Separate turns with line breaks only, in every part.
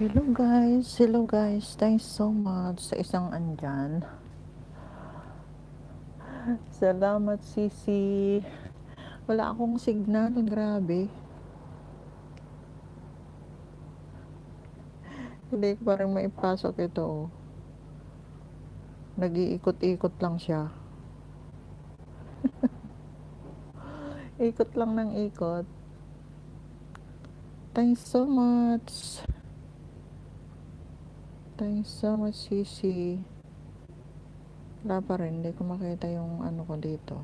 Hello guys, thanks so much sa isang andyan. Salamat Sisi. Wala akong signal, grabe. Hindi ko parang maipasok ito. Nag-iikot-ikot lang siya. Ikot lang ng ikot. Thanks so much. Thanks so much Sisi. Wala pa rin, hindi ko makita yung ano ko dito.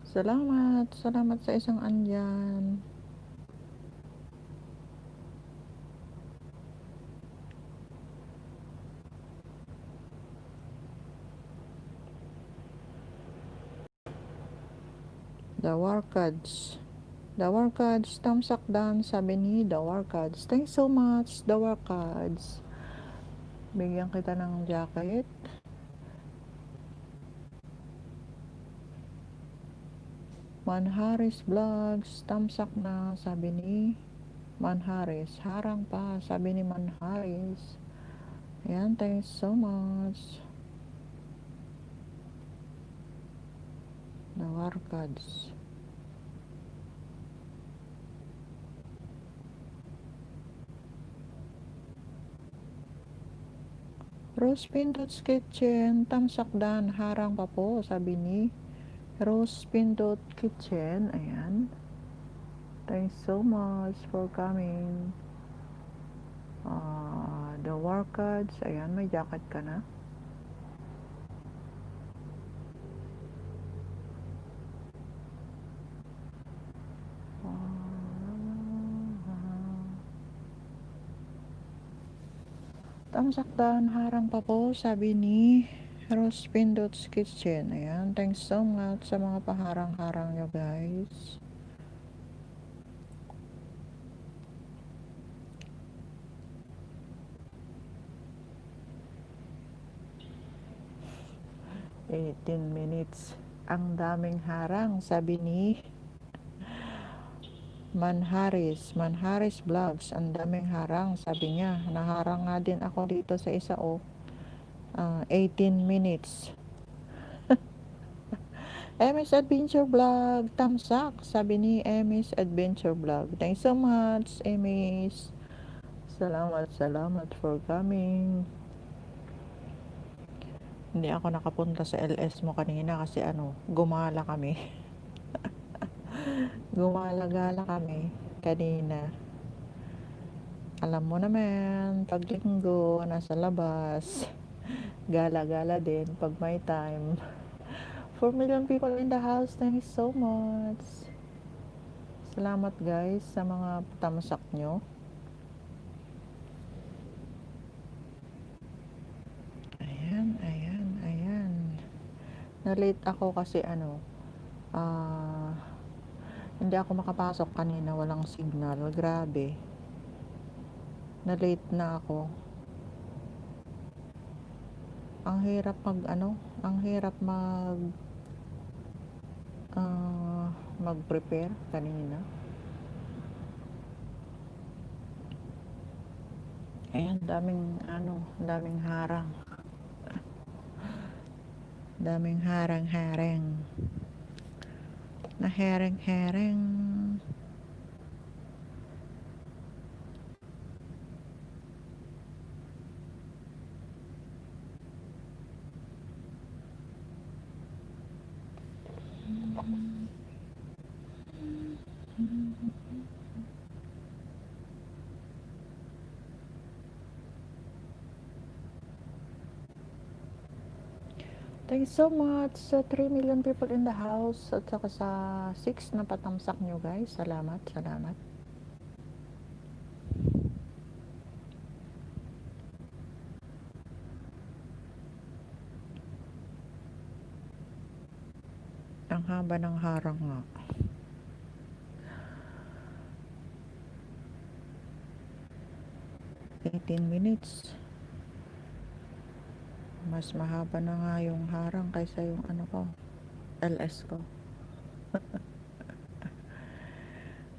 Salamat sa isang andyan. The Warcads. The Warcads, thumbs up down, sabi ni The Warcads. Thanks so much, The Warcads. Bigyan kita ng jacket. Manharis Vlogs, thumbs up na, sabi ni Manharis. Harang pa, sabi ni Manharis. Ayan, thanks so much. The Warcads. Rose Pinto's Kitchen, thumbs up dan, harang pa po, sabi ni Rose Pintot Kitchen. Ayan. Thanks so much for coming. The Warcads. Ayan, may jacket ka na. Tamsakdan, harang pa po, sabi ni Rose Pindot's Kitchen. Ayan, thanks so much sa mga paharang-harang nyo guys. "18 minutes. Ang daming harang," sabi ni Manharis Vlogs. Ang daming harang, sabi niya. Naharang nga din ako dito sa isa 18 minutes. Emmy's Adventure Vlog, thumbs up, sabi ni Emmy's Adventure Vlog. Thanks so much, Emmy's. Salamat for coming. Hindi ako nakapunta sa LS mo kanina kasi gumala kami. Gumala-gala kami kanina. Alam mo naman, pag linggo, nasa labas. Gala-gala din pag may time. 4 million people in the house, thanks so much. Salamat guys sa mga tamsak nyo. Ayan. Na-late ako kasi hindi ako makapasok kanina, walang signal. Grabe. Na-late na ako. Ang hirap mag-prepare kanina. Ayan, daming harang. Daming harang-harang. Na hereng-hereng. Thanks so much sa 3 million people in the house at saka sa 6 na patamsak nyo guys. Salamat. Ang haba ng harang nga. 18 minutes. Mas mahaba na nga yung harang kaysa yung ano ko, LS ko.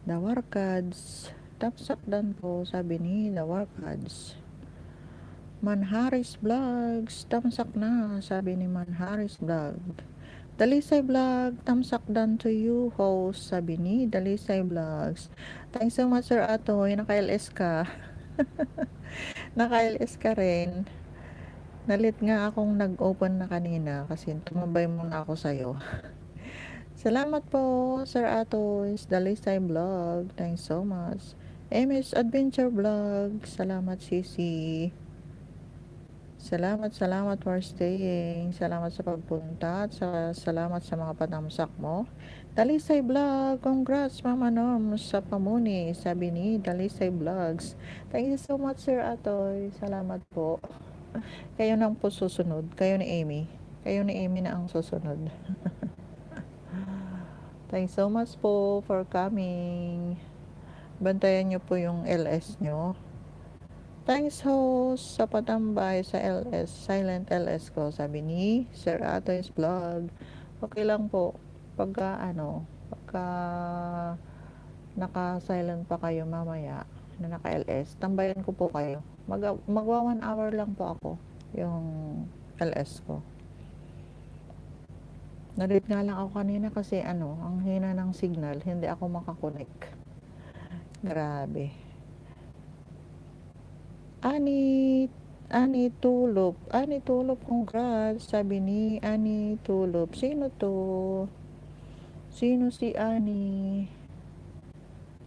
The Warkads. Tapsak dan po, sabi ni The Warkads. Manharis Vlogs. Tamsak na, sabi ni Manharis Vlog. Dalisay Vlog. Tamsak dan to you, host, sabi ni Dalisay Vlogs. Thanks so much, Sir Atoy. Naka-LS ka. Naka-LS ka rin. Nalit nga akong nag-open na kanina kasi tumambay muna ako sa'yo. Salamat po, Sir Atoys, Dalisay Vlog. Thanks so much. MS Adventure Vlog. Salamat, Sisi. Salamat for staying. Salamat sa pagpunta at salamat sa mga patamsak mo. Dalisay Vlog. Congrats, Mama Norm, sa pamuni. Sabi ni Dalisay Vlogs. Thank you so much, Sir Atoy. Salamat po. Kayo nang po susunod. Kayo ni Amy. Kayo ni Amy na ang susunod. Thanks so much po for coming. Bantayan nyo po yung LS nyo. Thanks host sa patambay sa LS, silent LS ko, sabi ni Sir Atoy's Vlog. Okay lang po. Pagka naka-silent pa kayo mamaya na naka-LS, tambayan ko po kayo. Magwa 1 hour lang po ako yung LS ko. Nalit nga lang ako kanina kasi ang hina ng signal, hindi ako makakonek. Grabe. Ani Tulop, congrats, sabi ni Ani Tulop. Sino to? Sino si Ani?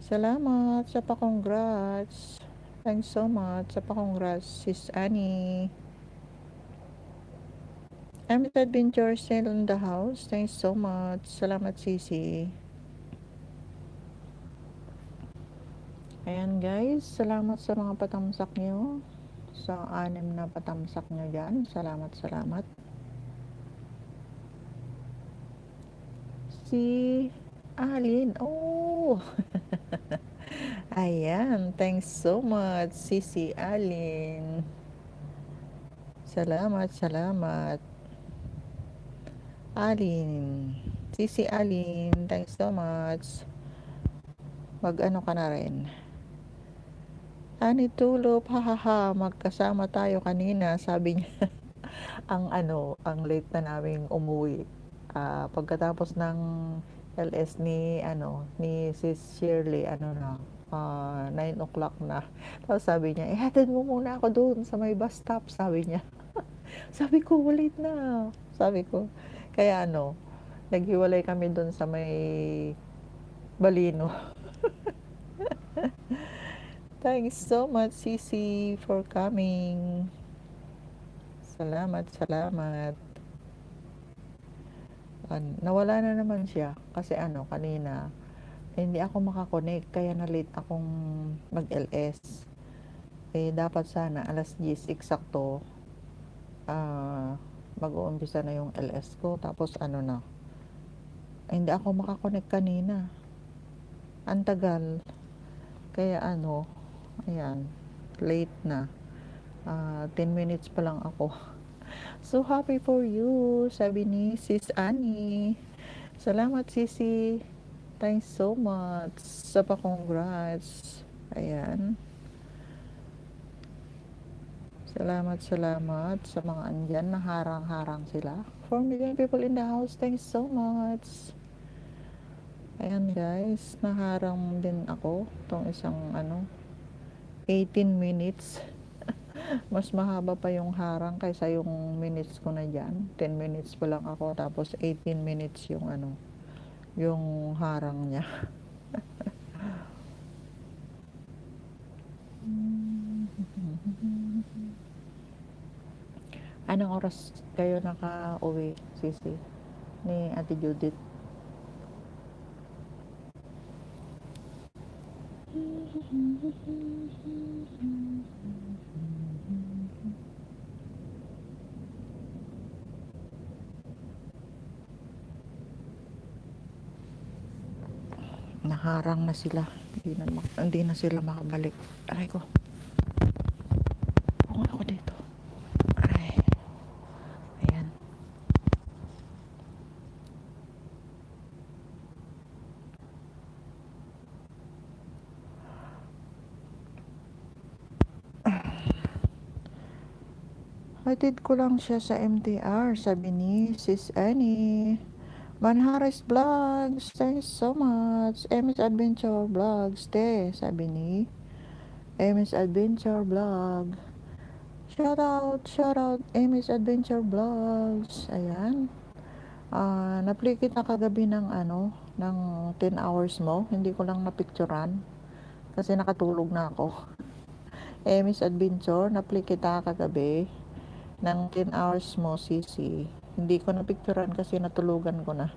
Salamat sa pa-congrats. Thanks so much sa pa-congrats, sis Ani. I'm Adventure still in the house. Thanks so much. Salamat, Sisi. Ayan guys, salamat sa mga patamsak nyo. Sa 6 na patamsak nyo dyan. Salamat. Si Alin. Oh! Ayan, thanks so much, si Alin. Salamat. Alin. Si Alin, thanks so much. Mag-ano ka na rin. Ani Tulop, hahaha, magkasama tayo kanina, sabi niya. ang late na naming umuwi. Pagkatapos ng LS ni Sis Shirley, 9 o'clock na. Tapos sabi niya, hatid mo muna ako doon sa may bus stop, sabi niya. Sabi ko, late na. Sabi ko, kaya naghiwalay kami doon sa may Balino. Thanks so much, Sisi, for coming. Salamat. Nawala na naman siya kasi kanina hindi ako makakonect kaya na late akong mag-LS. Dapat sana alas 10 eksakto mag-uumpisa na yung LS ko, tapos hindi ako makakonect kanina, ang tagal, kaya ayan, late na. 10 minutes pa lang ako. So happy for you, sabi ni Sis Annie. Salamat, Sisi. Thanks so much sa pa-congrats. Ayan. Salamat sa mga andyan na harang-harang sila. 4 million people in the house. Thanks so much. Ayan guys, naharang din ako tong isang 18 minutes. Mas mahaba pa yung harang kaysa yung minutes ko na dyan. 10 minutes pa lang ako, tapos 18 minutes yung yung harang niya. Anong oras kayo naka-uwi, Sisi, ni Ate Judith? Naharang na sila. Hindi na sila makabalik. Aray ko. Hatid ko lang siya sa MTR, sabi ni Sis Annie. Manhares Vlogs, thanks so much. MS Adventure Vlogs, sabi ni MS Adventure Vlog. Shout out MS Adventure Vlogs. Ayan. Napli kita kagabi ng ng 10 hours mo. Hindi ko lang napicturan kasi nakatulog na ako. MS Adventure, napli kita kagabi ng 10 hours mo, Sisi. Hindi ko napicturan kasi natulugan ko na.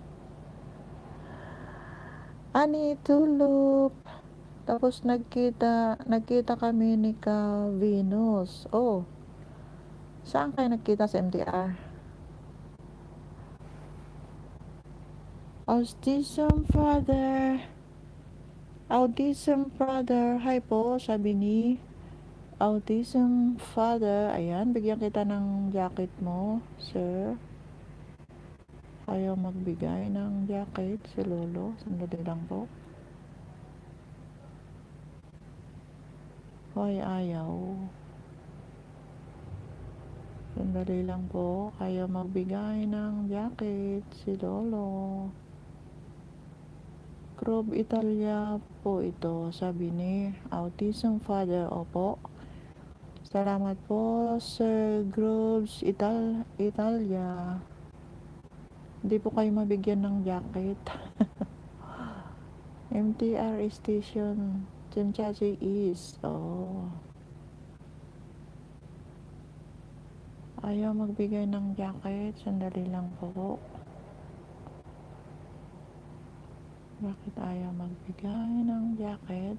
Ani tulog. Tapos nagkita kami ni Ka Venus. Oh, saan kayo nagkita sa MTR? Autism Father. Autism Father. Hi po, sabi ni Autism Father. Ayan, bigyan kita ng jacket mo, sir. Ayaw magbigay ng jacket si Lolo. Sandali lang po. Hoy, ayaw. Sandali lang po. Ayaw magbigay ng jacket si Lolo. Group Italia po ito, sabi ni Autism Father. Opo. Salamat po, Sir Groups Italia. Hindi po kayo mabigyan ng jacket. MTR station, Chenchachi East. Oh. Ayaw magbigay ng jacket. Sandali lang po. Bakit ayaw magbigay ng jacket?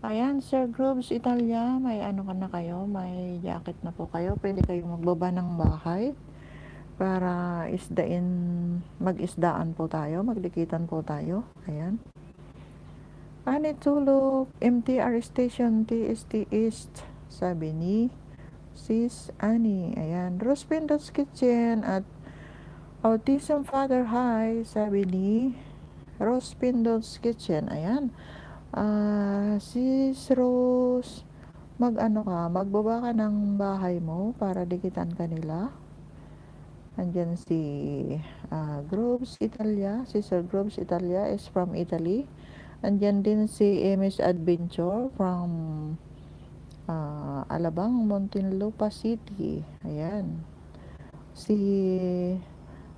Ayan, Sir Groups Italia, may ka na kayo, may jacket na po kayo. Pwede kayong magbaba ng bahay para mag-isdaan po tayo, maglikitan po tayo. Ayan. Ani tulog, MTR Station, TST East, sabi ni Sis Annie. Ayan, Rospindo's Kitchen at Autism Father Hi, sabi ni Rospindo's Kitchen. Ayan. Sis Rose, magbaba ka ng bahay mo para dikitan kanila. Andyan si Groves Italia, Sister Groves Italia is from Italy. Andyan din si MS Adventure from Alabang, Muntinlupa City. Ayan. Si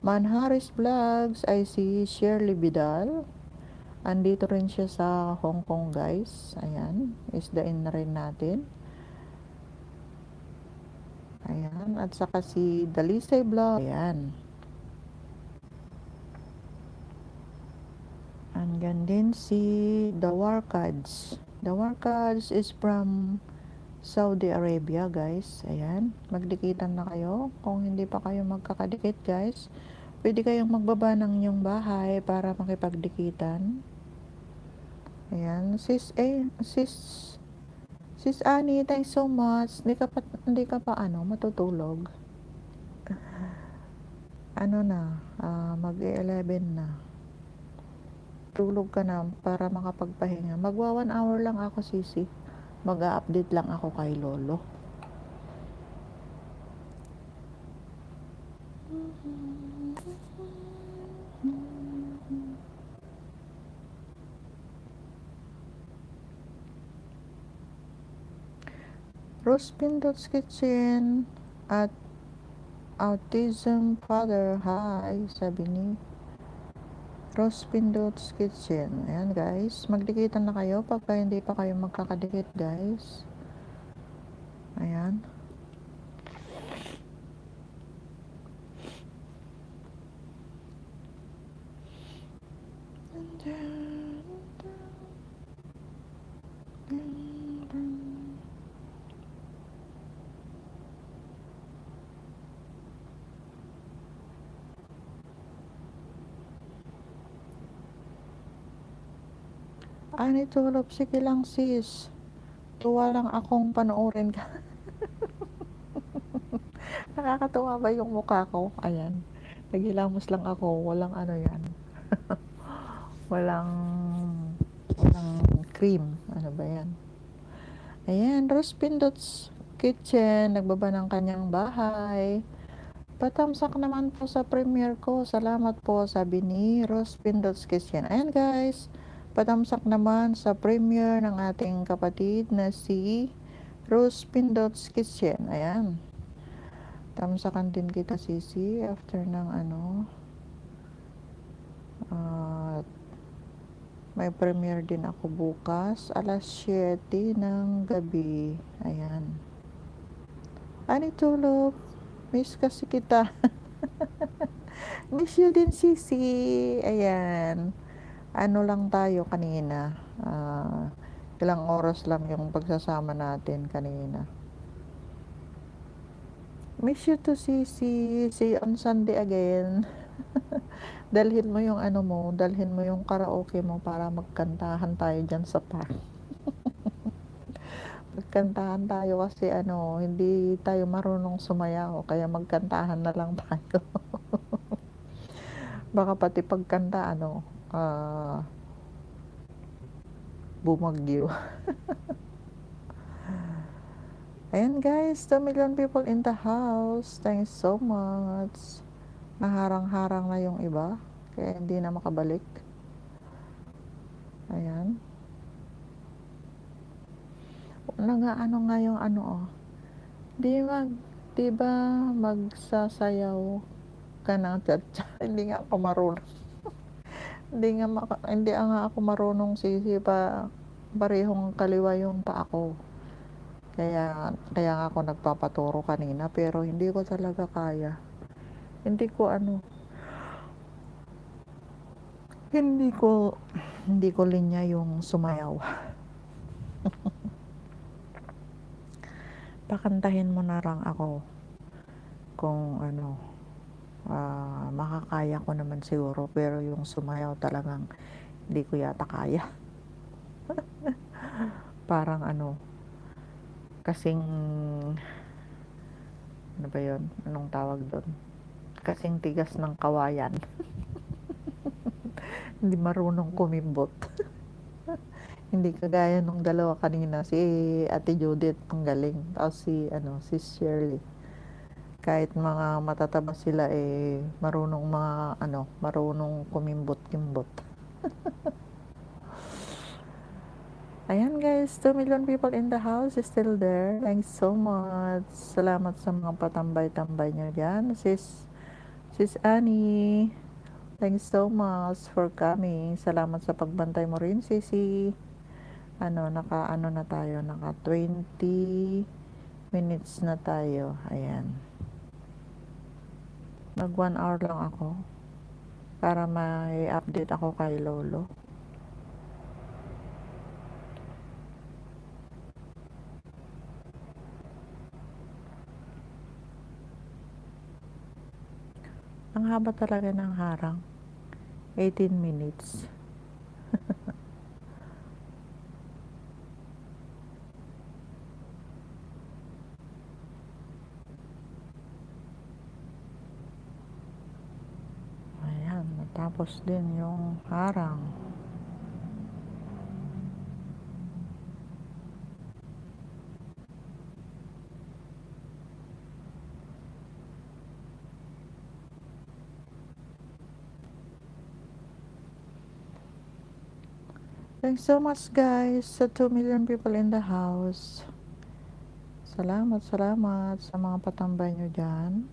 Manhares Vlogs ay si Shirley Vidal. Andito rin siya sa Hong Kong, guys. Ayan, isdain na rin natin. Ayan, at saka si Dalisay Vlog. Ayan. Andyan din si The Warkads. The Warkads is from Saudi Arabia, guys. Ayan, magdikitan na kayo. Kung hindi pa kayo magkakadikit, guys, pwede kayong magbaba ng inyong bahay para makipagdikitan. Ayan, sis Annie, thanks so much. Hindi ka pa matutulog. Mag-11 na. Tulog ka na para makapagpahinga. Magwa 1 hour lang ako, Sisi. Mag-a-update lang ako kay Lolo. Rospindo's Kitchen at Autism Father Hi, sabi ni Rospindo's Kitchen. Ayan, guys, magdikitan na kayo pagka hindi pa kayo magkakadikit, guys. Ayan. Ani tulog, sige lang, sis. Tuwa lang akong panoorin ka. Nakakatuwa ba yung mukha ko? Ayan. Nagilamos lang ako. Walang yan. walang cream. Ano ba yan? Ayan, Rospindo's Kitchen, nagbaba ng kanyang bahay. Patamsak naman po sa premiere ko. Salamat po, sabi ni Rose Pindots Kitchen. Ayan guys, patamsak naman sa premiere ng ating kapatid na si Rose Pindots Kitchen. Ayan. Tamsakan din kita, Sisi, after ng may premiere din ako bukas, alas 7 ng gabi. Ayan. Ani tulog. Miss kasi kita. Miss you din, Sisi. Ayan. Ano lang tayo kanina. Ilang oras lang yung pagsasama natin kanina. Miss you to, Sisi. See you on Sunday again. Dalhin mo yung dalhin mo yung karaoke mo para magkantahan tayo dyan sa park. Magkantahan tayo kasi hindi tayo marunong sumayaw, kaya magkantahan na lang tayo. Baka pati pagkanta bumagyo. Ayan guys, 2 million people in the house. Thanks so much. Naharang-harang na yung iba, kaya hindi na makabalik. Ayan. Nga yung di ba magsasayaw ka ng cha-cha? Hindi nga ako marunong. Hindi nga ako marunong, Sisi, parehong kaliwa yung pa ako. Kaya nga ako nagpapaturo kanina, pero hindi ko talaga kaya. Hindi ko linya yung sumayaw. Pakantahin mo na lang ako kung makakaya ko naman siguro, pero yung sumayaw talagang hindi ko yata kaya. Parang kasing ba yun? Anong tawag doon? Kasing tigas ng kawayan. Hindi marunong kumimbot. Hindi kagaya nung dalawa kanina, si Ate Judith, ang galing. Tapos si Shirley. Kahit mga matataba sila, marunong kumimbot-kimbot. Ayan guys, 2 million people in the house is still there. Thanks so much. Salamat sa mga patambay-tambay nyo dyan. Sis Annie, thanks so much for coming. Salamat sa pagbantay mo rin, Sisi. Naka naka 20 minutes na tayo. Ayan. Mag 1 hour lang ako para may update ako kay Lolo. Ang haba talaga ng harang. 18 minutes. Ayan, natapos din yung harang. Thanks so much guys sa 2 million people in the house. Salamat sa mga patambay nyo dyan.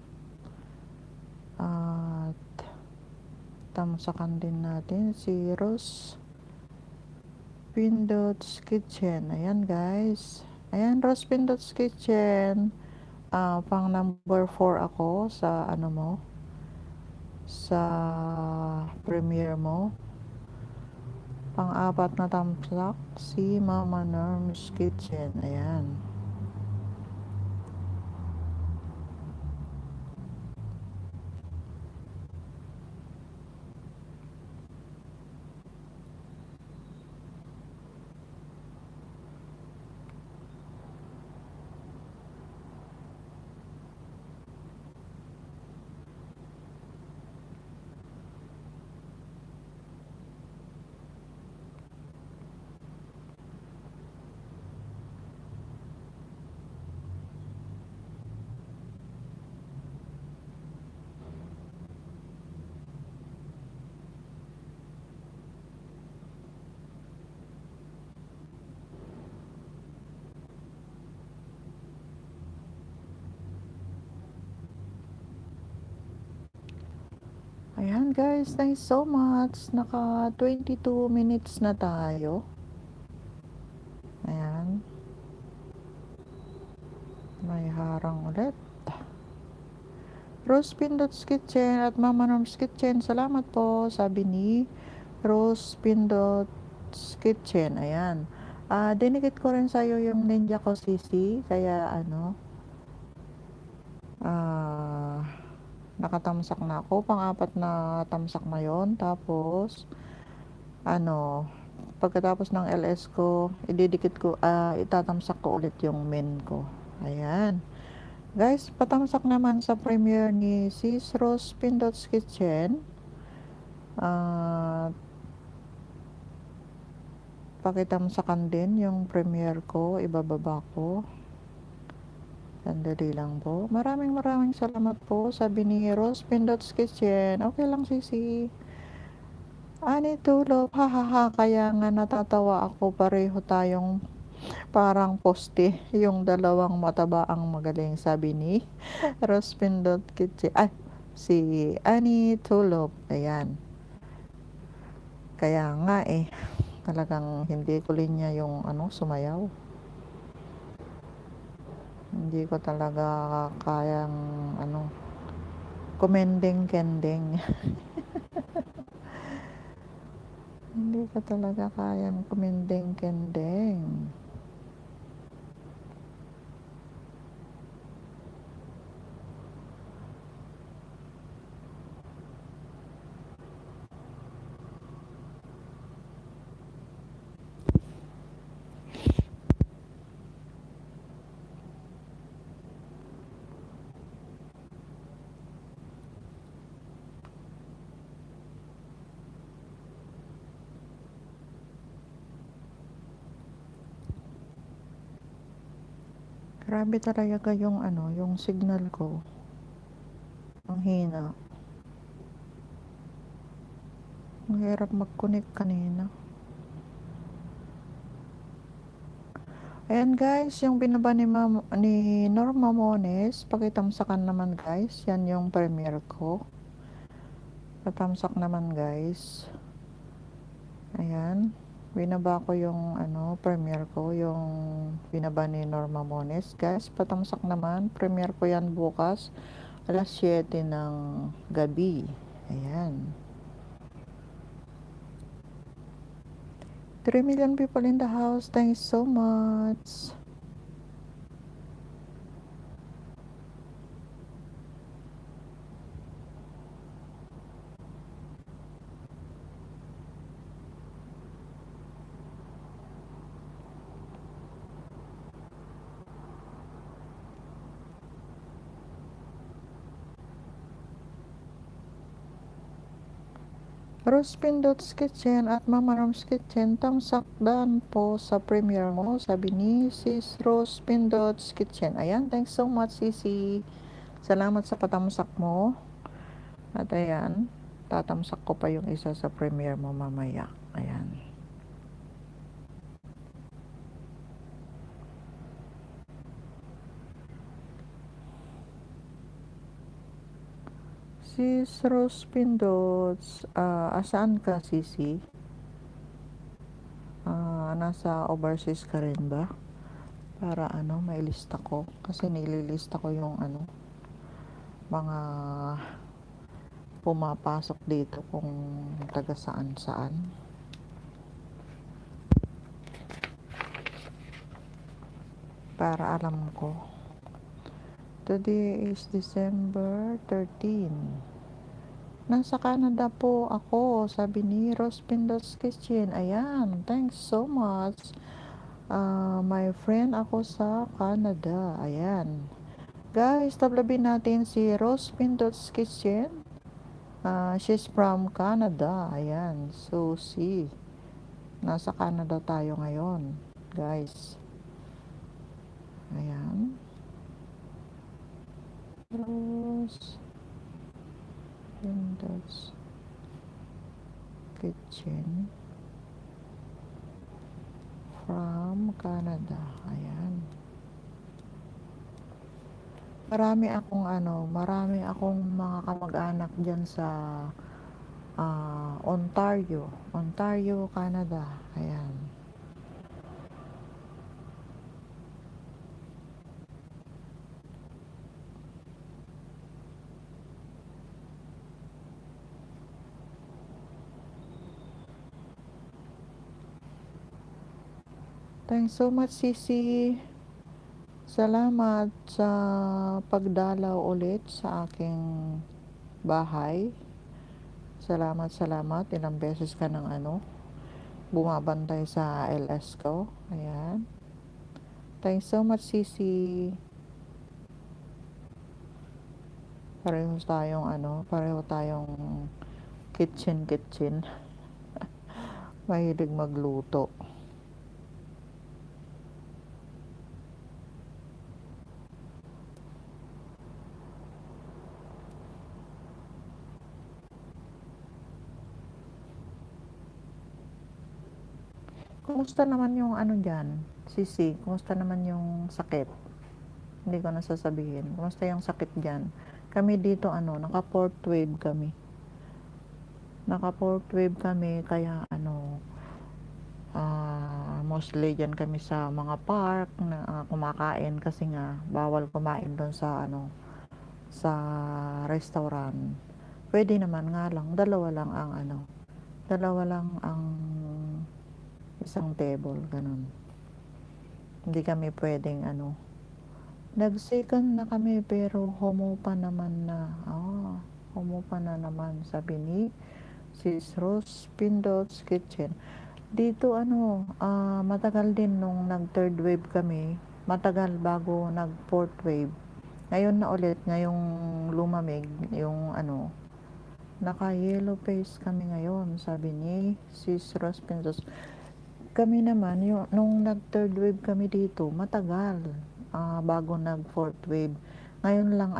At tamsakan din natin si Rose Pindots Kitchen. Ayan guys. Ayan, Rose Pindots Kitchen. Pang number 4 ako sa sa premiere mo. Pang-apat na tamsak si Mama Norm's Kitchen. Ayan. Ayan guys, thanks so much. Naka 22 minutes na tayo. Ayan. May harang ulit. Rose Pindot's Kitchen at Mama Norm's Kitchen. Salamat po, sabi ni Rose Pindot's Kitchen. Ayan. Dinikit ko rin sa'yo yung ninja ko, Sisi. Kaya nakatamsak na ako. Pang-apat na tamsak na yon. Tapos, pagkatapos ng LS ko, itatamsak ko ulit yung main ko. Ayan. Guys, patamsak naman sa premiere ni Sis Rose Pindot's Kitchen. Pakitamsakan din yung premiere ko, ibababa ko. Sandali lang po. Maraming salamat po, sabi ni Rose Pindot's Kitchen. Okay lang, Sisi. Ani tulog, hahaha, kaya nga natatawa ako, pareho tayong parang poste, yung dalawang mataba ang magaling, sabi ni Rose Pindot Kitchen. Si Ani Tulog. Ayan. Kaya nga talagang hindi ko linya yung sumayaw. Hindi ko talaga kayang kumendeng-kendeng. Hindi ko talaga kayang kumendeng-kendeng. Grabe talaga yung yung signal ko. Ang hina. Ang hirap mag-connect kanina. Ayan guys, yung binaba ni Norma Mones, pakitamsakan naman guys. Yan yung premiere ko. Patamsak naman guys. Ayan. Binaba ko yung premiere ko, yung binaba ni Norma Mones. Guys, patamsak naman. Premiere ko yan bukas, alas 7 ng gabi. Ayan. 3 million people in the house. Thanks so much. Rose Pindot's Kitchen at Mama Norm's Kitchen, tamsak dan po sa premiere mo, sabi ni Sis Rose Pindot's Kitchen. Ayan, thanks so much, Sisi. Salamat sa patamsak mo. At ayan, tatamsak ko pa yung isa sa premiere mo mamaya. Ayan. Sis Rose Pindots, asaan ka, Sisi? Nasa overseas ka rin ba? Para mailista ko. Kasi nililista ko yung mga pumapasok dito kung taga saan. Para alam ko. Today is December 13. Nasa Canada po ako, sabi ni Rose Pindot's Kitchen. Ayan, thanks so much. My friend ako sa Canada. Ayan. Guys, tablabin natin si Rose Pindot's Kitchen. She's from Canada. Ayan. So, nasa Canada tayo ngayon, guys. Ayan. Rose Pindot's Kitchen from Canada. Ayan. Marami akong mga kamag-anak diyan sa Ontario, Canada. Ayan. Thanks so much, Sisi. Salamat sa pagdalaw ulit sa aking bahay. Salamat. Ilang beses ka ng bumabantay sa LS ko. Ayan. Thanks so much, Sisi. Pareho tayong kitchen. Mahilig magluto. Kumusta naman yung dyan, Sisi? Kumusta naman yung sakit? Hindi ko nasasabihin. Kumusta yung sakit dyan? Kami dito, naka fourth wave kami. Kaya mostly dyan kami sa mga park na kumakain kasi nga bawal kumain doon sa restaurant. Pwede naman nga lang, dalawa lang ang isang table, ganun. Hindi kami pwedeng nag-second na kami pero humupa na naman, sabi ni Sis Rose Pindot's Kitchen. Dito matagal din nung nag third wave kami, matagal bago nag fourth wave. Ngayon na ulit, ngayong lumamig yung naka yellow face kami ngayon, sabi ni Sis Rose Pintos. Kami naman, nung nag third wave kami dito, matagal bago nag fourth wave. Ngayon lang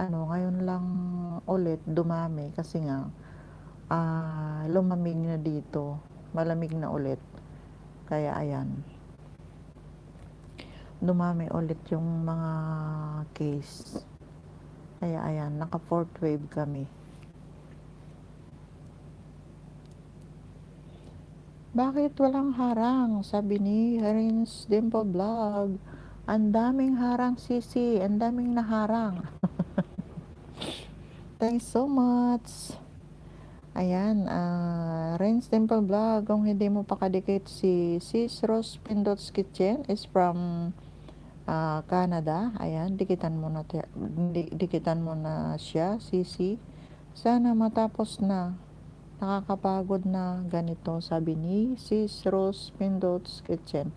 ulit dumami kasi nga lumamig na dito, malamig na ulit. Kaya ayan, dumami ulit yung mga case. Kaya ayan, naka fourth wave kami. Bakit walang harang? Sabi ni Rins Dimple Vlog. Ang daming harang, Sisi. Ang daming naharang. Thanks so much. Ayan, Rins Dimple Vlog. Kung hindi mo pa kadikit, si Sis Rose Pindot's Kitchen is from Canada. Ayan, dikitan mo na siya, Sisi. Sana matapos na. Nakakapagod na ganito, sabi ni Sis Rose Pindot's Kitchen.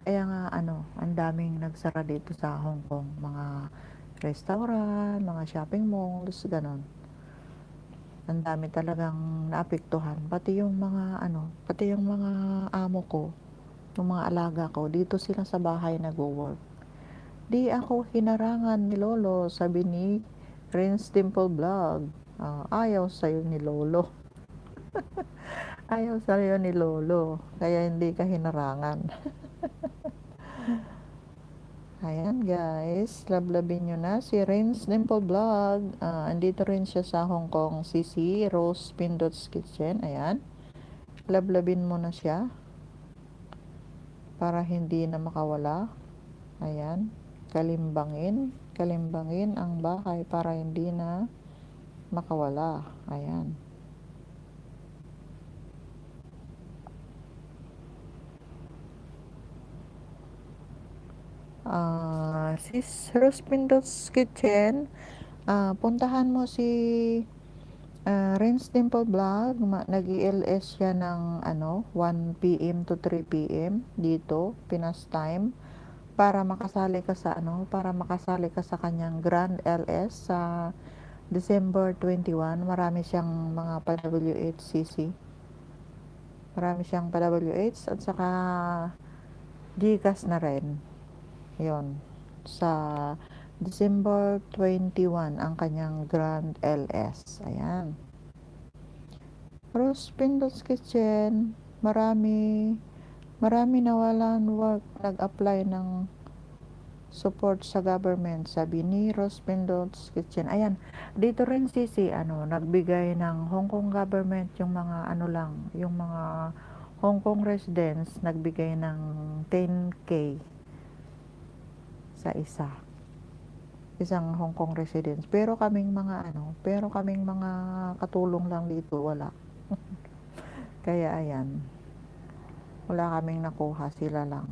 Kaya nga ang daming nagsara dito sa Hong Kong, mga restaurant, mga shopping malls, ganon. Ang dami talagang naapektuhan, pati yung mga amo ko, yung mga alaga ko, dito sila sa bahay nag-work. Di ako hinarangan ni Lolo, sabi ni Prince Dimple Vlog. Ayaw sa'yo ni Lolo. Ayaw sa'yo ni Lolo, kaya hindi ka hinarangan. Ayan guys, lablabin nyo na si Rins Dimple Vlog. Andito rin siya sa Hong Kong, Sisi Rose Pindot's Kitchen. Ayan, lablabin mo na siya para hindi na makawala. Ayan, kalimbangin ang bahay para hindi na makawala. Ayan. Sis Rose Pindot's Kitchen, puntahan mo si Rins Dimple Vlog. Nag-ELS siya ng 1 p.m. to 3 p.m. dito, Pinas time, para makasali ka sa kanyang Grand LS sa December 21. Marami siyang mga pa-WHCC. Marami siyang pa-WH at saka GCash na rin. Yon, sa December 21 ang kanyang Grand LS. Ayan. Rose Pindot's Kitchen, marami nawalan work, nag-apply ng support sa government, sabi ni Rose Pindot's Kitchen. Ayan, dito rin si ano, nagbigay ng Hong Kong government, yung mga ano lang, yung mga Hong Kong residents, nagbigay ng 10K sa isang Hong Kong residents. Pero kaming mga katulong lang dito, wala. Kaya ayan, wala kaming nakuha, sila lang.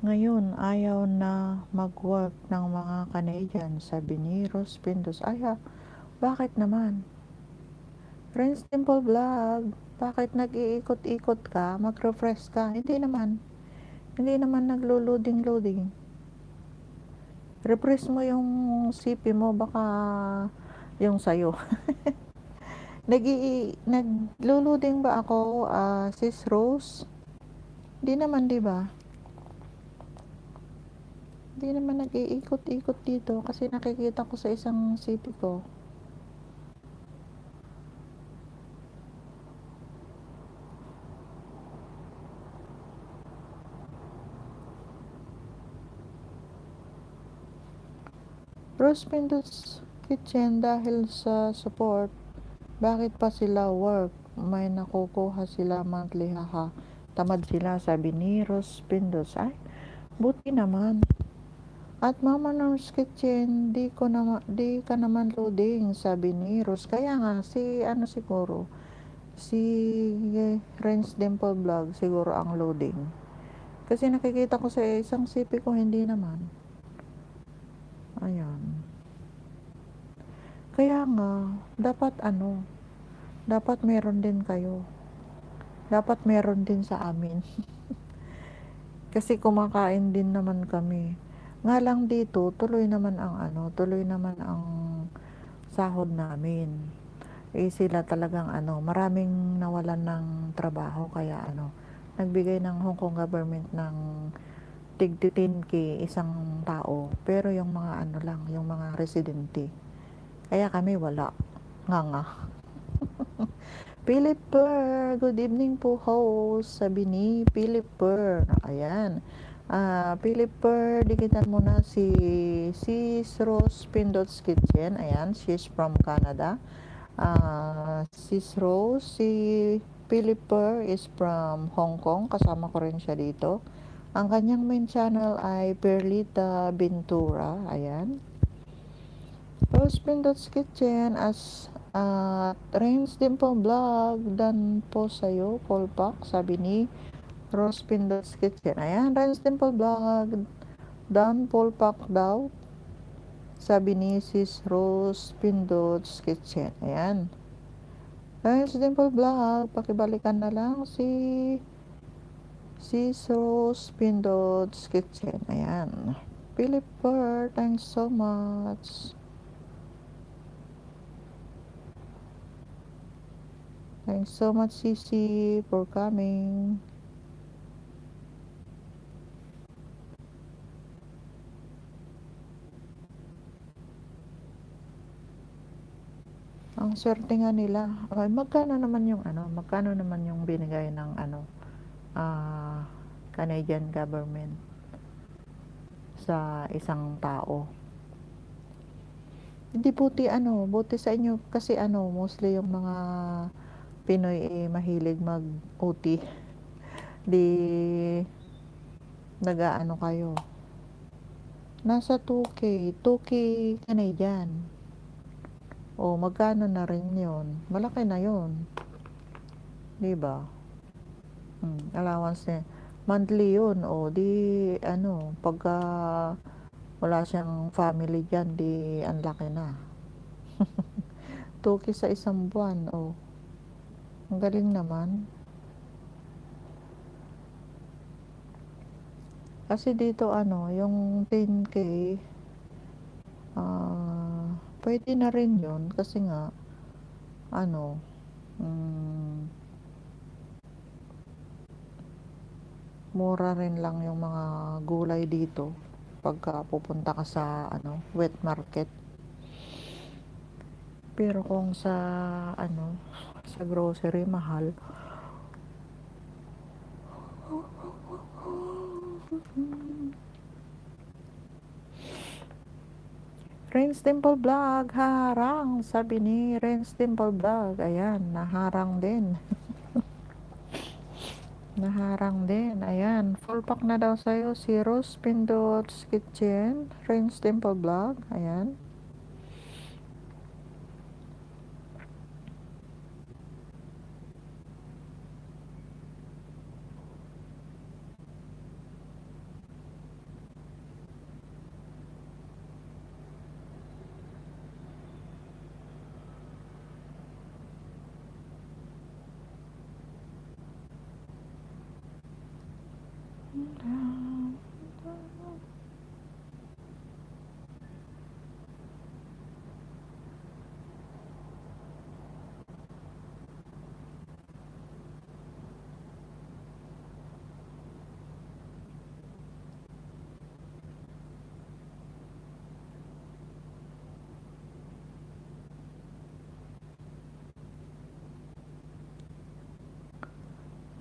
Ngayon, ayaw na mag-work ng mga Canadian, sabi ni Rose Pindos. Ay ha, bakit naman? Friends Temple Vlog, bakit nag-iikot-ikot ka? Mag-refresh ka? Hindi naman naglo-loading. Refresh mo yung CP mo, baka yung sayo. Naglo-loading ba ako, Sis Rose? Di naman, di ba? Di naman nag-iikot-ikot dito kasi nakikita ko sa isang CP ko. Rose Pindos Kitchen, dahil sa support, bakit pa sila work? May nakukuha sila monthly, haha. Tamad sila, sabi ni Rose Pindos. Ay, buti naman. At Mama Nor's Kitchen, di ka naman loading, sabi ni Rose. Kaya nga, siguro, si Renz Dimple Vlog, siguro ang loading. Kasi nakikita ko sa isang CP ko, hindi naman. Ayan. Kaya nga, dapat meron din kayo. Dapat meron din sa amin. Kasi kumakain din naman kami. Nga lang dito, tuloy naman ang sahod namin. Sila talagang maraming nawalan ng trabaho, kaya nagbigay ng Hong Kong government ng tig 10K isang tao. Pero yung mga yung mga residente. Kaya kami wala. Nga. Philip Per, good evening po host, sabi ni Philip Per. Ayan. Philip Per, dikitan mo na si Rose Pindot's Kitchen. Ayan, she's from Canada. Sis Rose, si Philip Per is from Hong Kong. Kasama ko rin siya dito. Ang kanyang main channel ay Perlita Ventura. Ayan. Rose Pindot's Kitchen Rains Dimple Vlog, dan po sa'yo, Polpak, sabi ni Rose Pindot's Kitchen. Ayan, Rains Dimple Vlog, dan Polpak daw, sabi ni Sis Rose Pindot's Kitchen. Ayan. Rains Dimple Vlog, pakibalikan na lang si Sis Rose Pindot's Kitchen. Ayan. Philip Per, thanks so much. Thanks so much, Sisi, for coming. Ang swerte nga nila. Ay, magkano naman yung binigay ng Canadian government sa isang tao? Hindi buti sa inyo kasi mostly yung mga Pinoy mahilig mag-OT. Di kayo. Nasa 2K Canadian. O magkano na rin 'yon? Malaki na 'yon. 'Di ba? Allowance niya. Monthly 'yun, o di pagka wala siyang family diyan, di ang laki na. 2K sa isang buwan, ang galing naman. Kasi dito yung 10K, pwede na rin yun kasi nga mura rin lang yung mga gulay dito pagka pupunta ka sa wet market. Pero kung sa Sa grocery, mahal. Renz Dimple Vlog, harang, sabi ni Renz Dimple Vlog. Ayan, naharang din. Naharang din. Ayan, full pack na daw sa'yo si Rose Pindot's Kitchen, Renz Dimple Vlog. Ayan.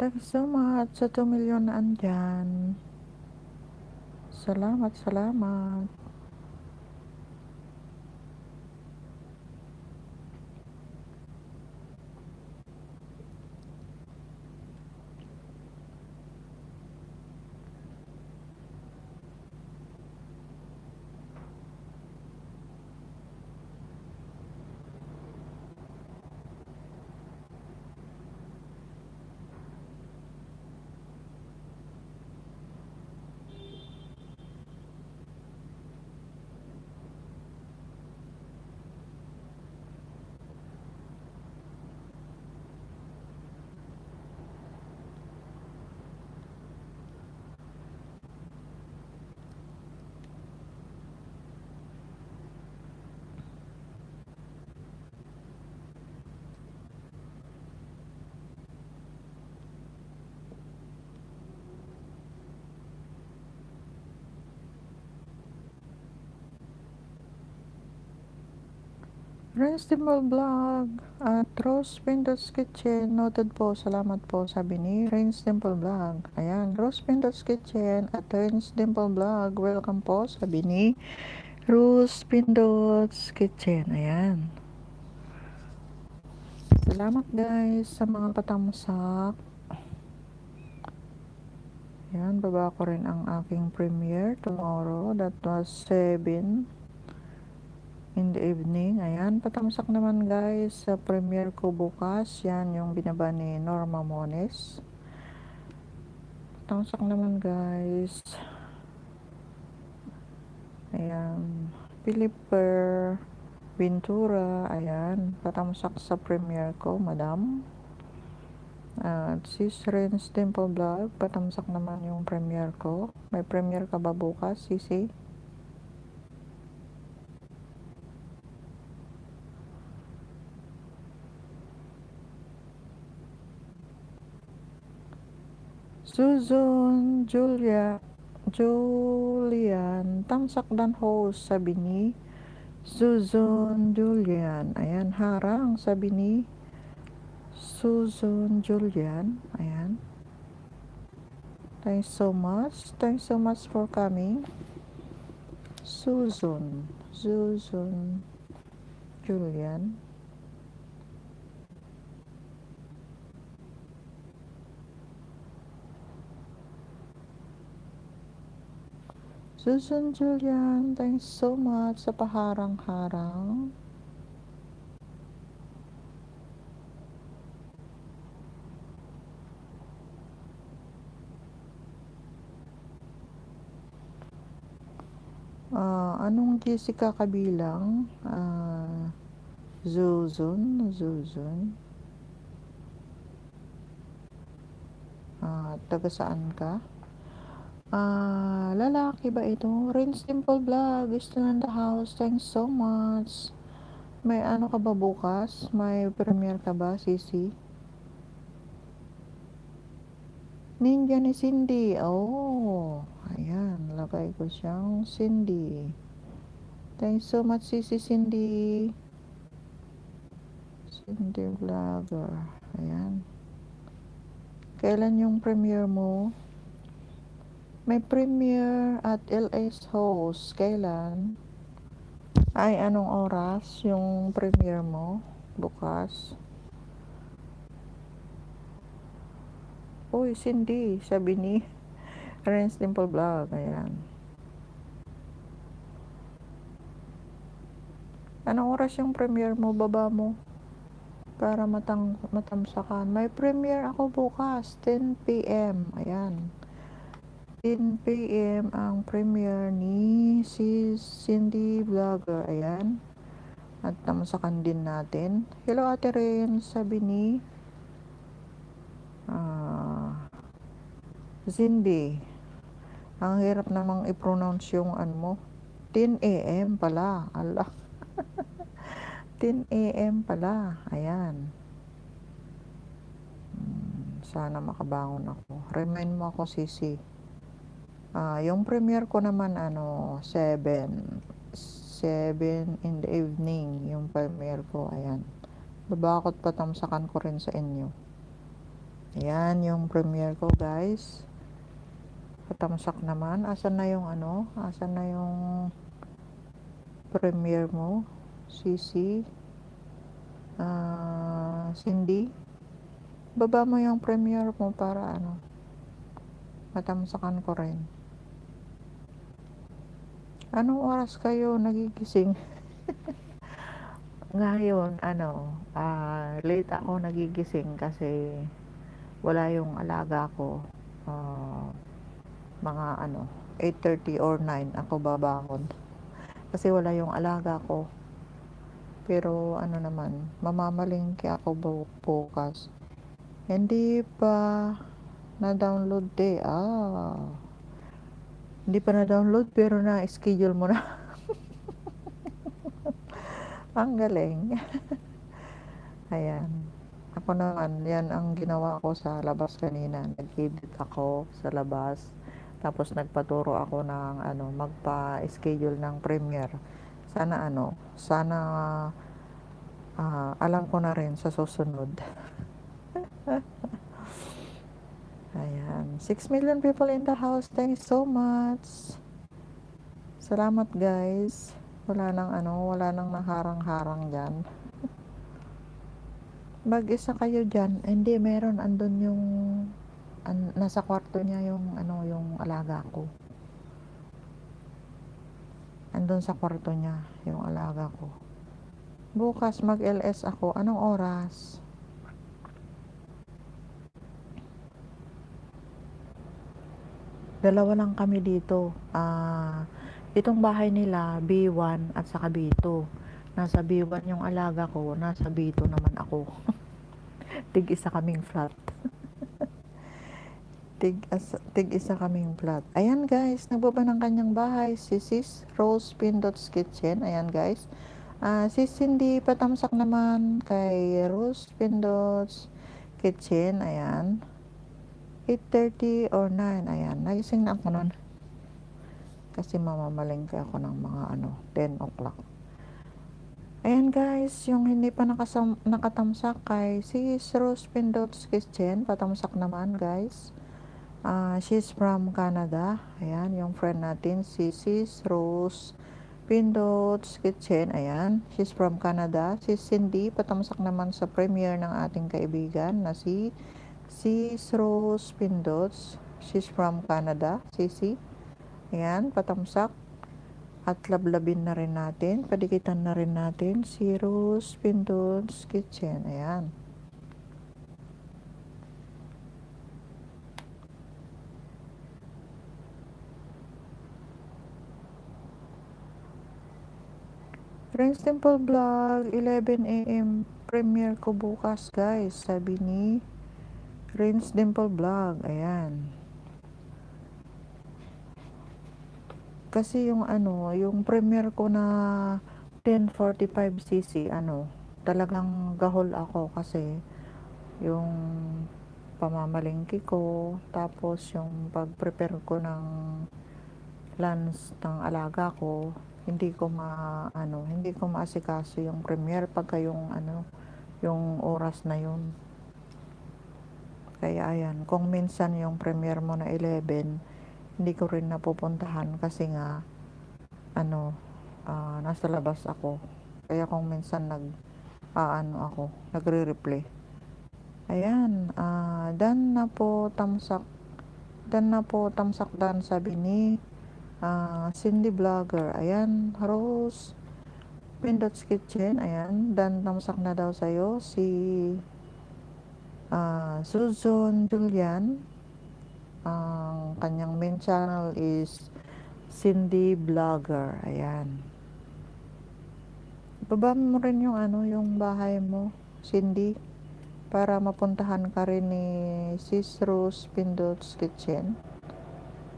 Thank you so much sa 2 million na andyan. Salamat, salamat. Renz Dimple Vlog at Rose Pindot's Kitchen, noted po, salamat po, sabi ni Renz Dimple Vlog. Ayan, Rose Pindot's Kitchen at Renz Dimple Vlog, welcome po, sabi ni Rose Pindot's Kitchen. Ayan. Salamat guys sa mga patamsak. Ayan, baba ko rin ang aking premiere tomorrow. That was 7 in the evening. Ayan, patamsak naman guys sa premiere ko bukas. Yan yung binaba ni Norma Mones. Patamsak naman guys. Ayan, Philipper Ventura. Ayan, patamsak sa premiere ko, madam. At sis Renz Dimple Vlog, patamsak naman yung premiere ko. May premiere ka ba bukas, sisi? Susan Julian, tamsak dan host, sabi ni Susan Julian. Ayan, harang, sabi ni Susan Julian. Ayan. Thanks so much. Thanks so much for coming. Susan Julian. Susan Julian, thanks so much sa paharang-harang. Anong Jessica kabilang? Zuzun. Taga saan ka? Lalaki ba ito? Renz Dimple Vlog is still in the house. Thanks so much. May ano ka ba bukas? May premiere ka ba, Sisi? Ninja ni Cindy. Oh, ayan. Lagay ko siyang Cindy. Thanks so much, Sisi Cindy. Cindy Vlogger. Ayan. Kailan yung premiere mo? May premiere at LS Host. Kailan? Ay, anong oras yung premiere mo? Bukas. Uy, Cindy. Sabi ni Renz Dimple Vlog. Ayan. Anong oras yung premiere mo? Baba mo. Para matamsakan. May premiere ako bukas. 10 p.m. Ayan. 10 p.m. ang premiere ni si Cindy Vlogger. Ayan. At tamsakan din natin. Hello Ate Ren. Sabi ni Cindy. Ang hirap namang i-pronounce yung ano mo. 10 a.m. pala. Ala. 10 a.m. pala. Ayan. Sana makabangon ako. Remind mo ako, Sisi. Yung premiere ko naman, 7 in the evening. Yung premiere ko, ayan. Babakot patamsakan ko rin sa inyo. Ayan, yung premiere ko, guys. Patamsak naman. Asan na yung Asan na yung premiere mo? Sisi. Cindy. Baba mo yung premiere mo para matamsakan ko rin. Anong oras kayo nagigising? Ngayon, late ako nagigising kasi wala yung alaga ko. Mga 8:30 or 9 ako babangon. Kasi wala yung alaga ko. Pero naman, mamamalingki ako bukas. Hindi pa na-download Hindi pa na-download pero na-schedule mo na. Ang galing. Ayan. Ako naman, yan ang ginawa ko sa labas kanina. Nag-edit ako sa labas. Tapos nagpaturo ako ng magpa-schedule ng premiere. Sana alam ko na rin sa susunod. Ayan. 6 million people in the house. Thanks so much. Salamat guys. Wala nang naharang-harang dyan. Mag-isa kayo dyan. Hindi, meron. Andun yung nasa kwarto niya yung yung alaga ko. Andun sa kwarto niya yung alaga ko. Bukas mag-LS ako. Anong oras? Dalawa lang kami dito. Itong bahay nila, B1 at saka B2. Nasa B1 yung alaga ko, nasa B2 naman ako. Tig-isa kaming flat. Tig-isa kaming flat. Ayan guys, nagbaba ng kanyang bahay. Si Sis Rose Pindot's Kitchen. Ayan guys. Si Cindy patamsak naman kay Rose Pindot's Kitchen. Ayan. 8:30 or 9. Ayan. Nagising na ako nun. Kasi mamamalengke ako ng mga 10 o'clock. Ayan guys, yung hindi pa nakatamsak kay Sis Rose Pindot's Kitchen. Patamsak naman guys. She's from Canada. Ayan, yung friend natin, si Sis Rose Pindot's Kitchen. Ayan, she's from Canada. Si Cindy, patamsak naman sa premiere ng ating kaibigan na si Sis Rose Pindot's. She's from Canada, Sisi. Ayan, patamsak. At lablabin na rin natin, padikitan na rin natin si Rose Pindot's Kitchen. Ayan. Renz Dimple Vlog, 11 a.m. premiere ko bukas guys, sabi ni Renz Dimple Vlog. Ayan. Kasi yung yung premiere ko na 1045cc, talagang gahol ako kasi yung pamamalingki ko, tapos yung pag-prepare ko ng lunch ng alaga ko, hindi ko maasikaso yung premiere pagka yung yung oras na yun. Kaya ayan, kung minsan yung premiere mo na 11, hindi ko rin napupuntahan kasi nga ano, nasa labas ako. Kaya kung minsan ako, nagre-replay. Ayan, dan na po tamsak, dan, sabi ni Cindy Vlogger. Ayan, Rose Pindot's Kitchen. Ayan, dan tamsak na daw sa'yo si Susan Julian. Ang kanyang main channel is Cindy Vlogger. Ayan. Baba mo rin yung yung bahay mo, Cindy, para mapuntahan ka rin ni Sis Rose Pindot's Kitchen.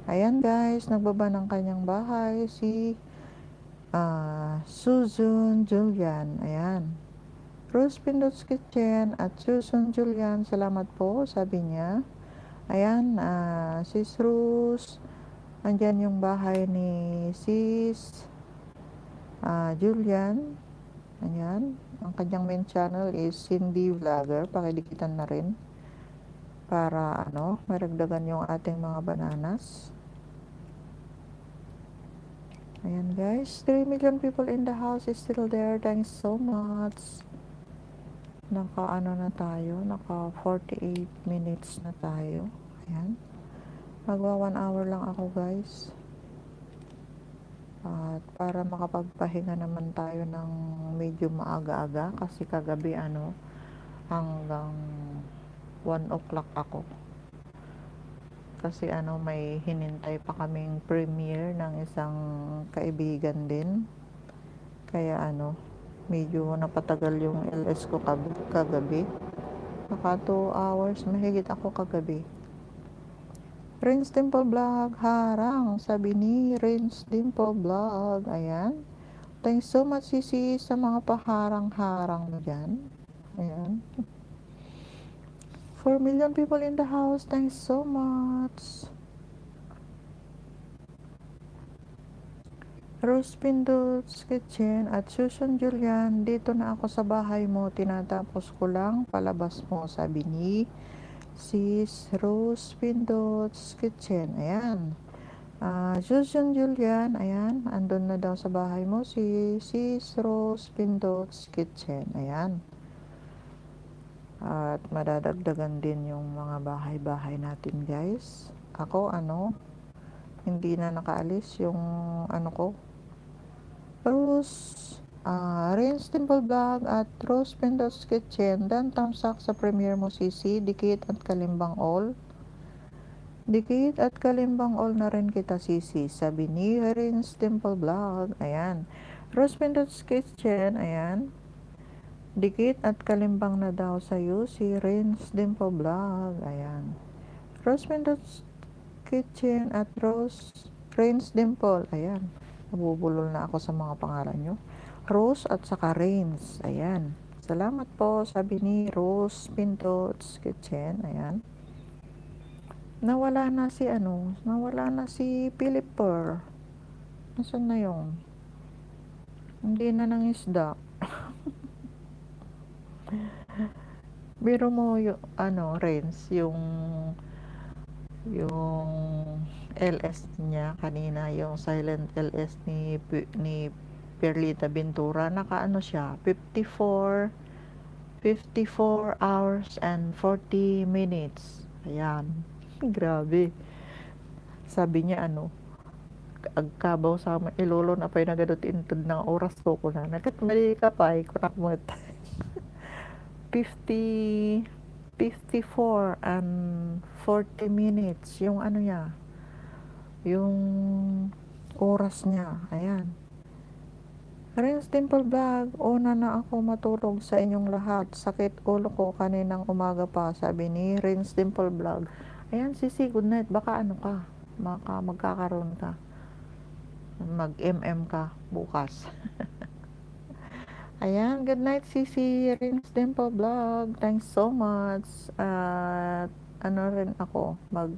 Ayan guys, nagbaba ng kanyang bahay si Susan Julian. Ayan. Rose Pindot's Kitchen at Susan Julian, salamat po, sabi niya. Ayan, Sis Rose, andyan yung bahay ni Sis Julian. Ayan, ang kanyang main channel is Cindy Vlogger. Pakidikitan na rin para maragdagan yung ating mga bananas. Ayan guys, 3 million people in the house is still there. Thanks so much. Naka na tayo, naka 48 minutes na tayo. Ayan, magwa 1 hour lang ako guys. At para makapagpahinga naman tayo ng medyo maaga-aga kasi kagabi hanggang 1 o'clock ako. Kasi may hinintay pa kaming premiere ng isang kaibigan din. Kaya medyo napatagal yung LS ko kagabi. Naka 2 hours mahigit ako kagabi. Renz Dimple Vlog, harang, sabi ni Renz Dimple Vlog. Ayan. Thanks so much, Sisi, sa mga paharang-harang mo dyan. Ayan. 4 million people in the house. Thanks so much. Rose Pindot's Kitchen at Susan Julian, dito na ako sa bahay mo. Tinatapos ko lang, palabas mo, sabi ni Sis Rose Pindot's Kitchen. Ayan. Susan Julian, ayan, andun na daw sa bahay mo si Sis Rose Pindot's Kitchen. Ayan. At madadagdagan din yung mga bahay-bahay natin guys. Ako hindi na nakaalis yung ko. Rose Renz Dimple Vlog at Rose Pindot's Kitchen. Dan tamsak sa premiere mo Sisi, dikit at kalimbang all. Dikit at kalimbang all na rin kita Sisi, sabi ni Renz Dimple Vlog. Ayan. Rose Pindot's Kitchen, ayan. Dikit at kalimbang na daw sa'yo si Renz Dimple Vlog. Ayan. Rose Pindot's Kitchen at Renz Dimple. Ayan. Nabubulol na ako sa mga pangalan nyo. Rose at saka Renz. Ayan. Salamat po, sabi ni Rose Pindot's Kitchen. Ayan. Nawala na si Philip Per. Nasaan na yung? Hindi na nang isda. Biro mo yung Renz, yung LS niya kanina, yung silent LS ni Perlita Ventura, siya 54 hours and 40 minutes. Ayan. Grabe. Sabi niya agkabaw sa ilolo na pa'y nagadot intod ng oras ko na nakatmali ka pa kunak mo 54 and 40 minutes yung niya, yung oras niya. Ayan. Renz Dimple Vlog, una na ako matulog sa inyong lahat. Sakit ulo ko kaninang umaga pa, sabi ni Renz Dimple Vlog. Ayan, Sisi, good night. Baka magkakaroon ka. Mag-MM ka bukas. Ayan, good night, Sisi. Renz Dimple Vlog. Thanks so much. At rin ako, 12